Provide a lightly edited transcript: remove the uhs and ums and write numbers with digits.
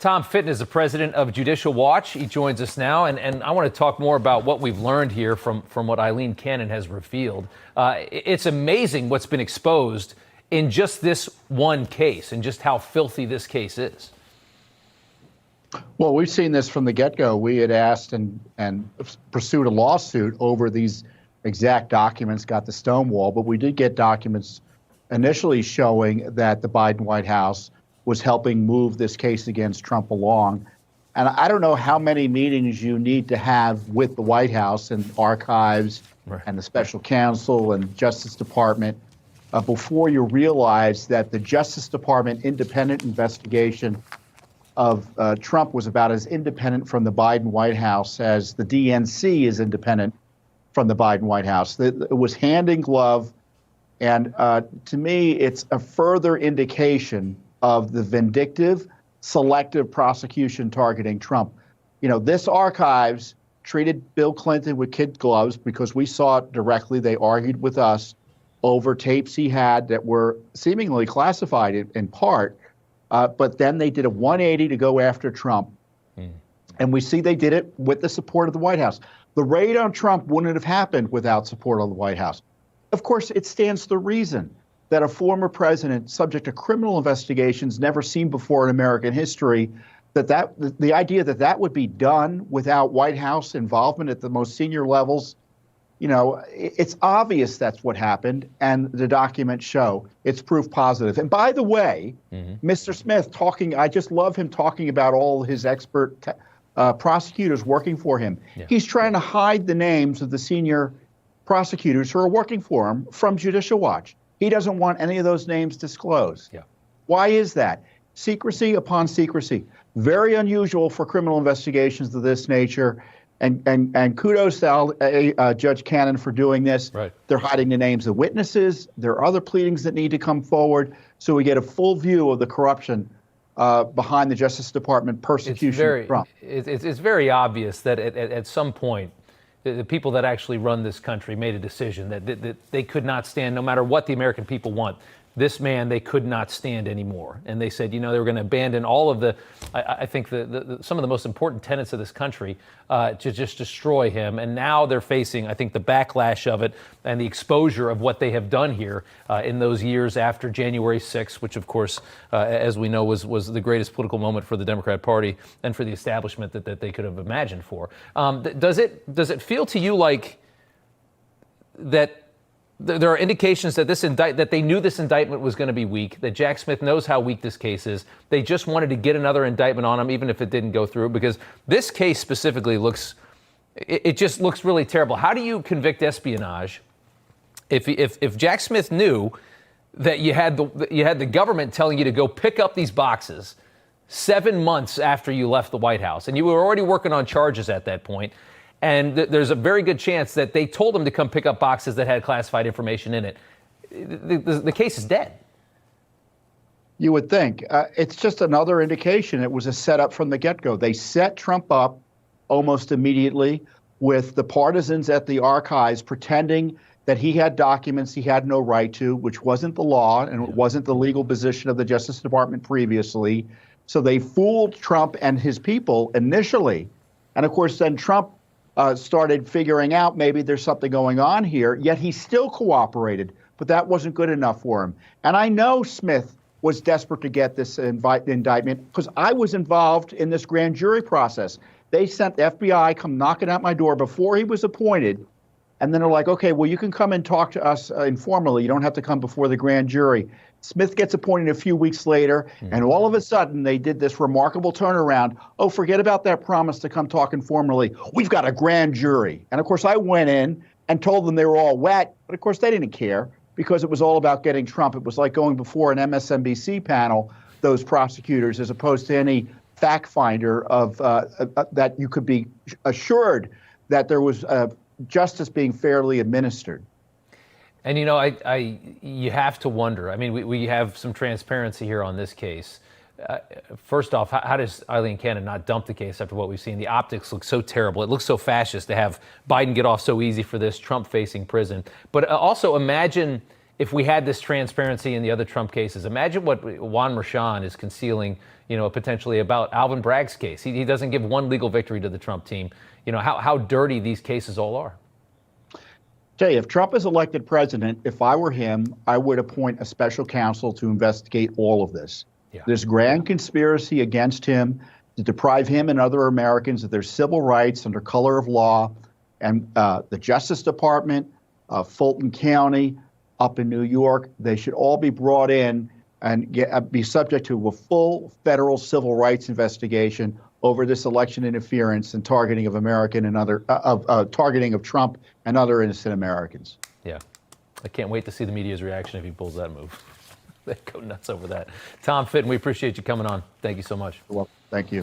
Tom Fitton is the president of Judicial Watch. He joins us now, and I want to talk more about what we've learned here from what Eileen Cannon has revealed. It's amazing what's been exposed in just this one case and just how filthy this case is. Well, we've seen this from the get-go. We had asked and pursued a lawsuit over these exact documents, got the Stonewall, but we did get documents initially showing that the Biden White House was helping move this case against Trump along. And I don't know how many meetings you need to have with the White House and archives and the special counsel and Justice Department before you realize that the Justice Department independent investigation of Trump was about as independent from the Biden White House as the DNC is independent from the Biden White House. It was hand in glove. And to me, it's a further indication of the vindictive, selective prosecution targeting Trump. You know, this archives treated Bill Clinton with kid gloves because we saw it directly. They argued with us over tapes he had that were seemingly classified in part, but then they did a 180 to go after Trump. And we see they did it with the support of the White House. The raid on Trump wouldn't have happened without support of the White House. Of course, it stands to reason that a former president subject to criminal investigations never seen before in American history, the idea that that would be done without White House involvement at the most senior levels, you know, it's obvious that's what happened, and the documents show it's proof positive. And by the way, Mr. Smith I just love him talking about all his expert prosecutors working for him. Yeah. He's trying to hide the names of the senior prosecutors who are working for him from Judicial Watch. He doesn't want any of those names disclosed. Yeah. Why is that? Secrecy upon secrecy. Very unusual for criminal investigations of this nature. And kudos to Judge Cannon for doing this. Right. They're hiding the names of witnesses. There are other pleadings that need to come forward so we get a full view of the corruption behind the Justice Department persecution of Trump. It's very obvious that at some point, the people that actually run this country made a decision that they could not stand, no matter what the American people want. This man, they could not stand anymore. And they said, you know, they were going to abandon all of the, I think, some of the most important tenets of this country to just destroy him. And now they're facing, I think, the backlash of it and the exposure of what they have done here in those years after January 6th, which, of course, as we know, was the greatest political moment for the Democrat Party and for the establishment that they could have imagined for. Does it feel to you like that there are indications that that they knew this indictment was going to be weak, that Jack Smith knows how weak this case is? They just wanted to get another indictment on him, even if it didn't go through, because this case specifically it just looks really terrible. How do you convict espionage if Jack Smith knew that you had the government telling you to go pick up these boxes 7 months after you left the White House, and you were already working on charges at that point? And there's a very good chance that they told him to come pick up boxes that had classified information in it. The case is dead. You would think. It's just another indication it was a setup from the get-go. They set Trump up almost immediately with the partisans at the archives pretending that he had documents he had no right to, which wasn't the law and it wasn't the legal position of the Justice Department previously. So they fooled Trump and his people initially. And of course, then Trump started figuring out maybe there's something going on here, yet he still cooperated, but that wasn't good enough for him. And I know Smith was desperate to get this indictment because I was involved in this grand jury process. They sent the FBI come knocking at my door before he was appointed, and then they're like, okay, well, you can come and talk to us informally. You don't have to come before the grand jury. Smith gets appointed a few weeks later, and all of a sudden they did this remarkable turnaround. Oh, forget about that promise to come talk informally. We've got a grand jury. And of course, I went in and told them they were all wet, but of course they didn't care because it was all about getting Trump. It was like going before an MSNBC panel, those prosecutors, as opposed to any fact finder of that you could be assured that there was justice being fairly administered. And, you know, you have to wonder. I mean, we have some transparency here on this case. First off, how does Eileen Cannon not dump the case after what we've seen? The optics look so terrible. It looks so fascist to have Biden get off so easy for this, Trump facing prison. But also imagine if we had this transparency in the other Trump cases, imagine what Juan Merchan is concealing, potentially about Alvin Bragg's case. He doesn't give one legal victory to the Trump team. How dirty these cases all are. Tell you, if Trump is elected president, if I were him, I would appoint a special counsel to investigate all of this. Yeah. This grand conspiracy against him to deprive him and other Americans of their civil rights under color of law, and the Justice Department, Fulton County, up in New York, they should all be brought in and be subject to a full federal civil rights investigation over this election interference and targeting of targeting of Trump and other innocent Americans. Yeah, I can't wait to see the media's reaction if he pulls that move. They go nuts over that. Tom Fitton, we appreciate you coming on. Thank you so much. Well, thank you.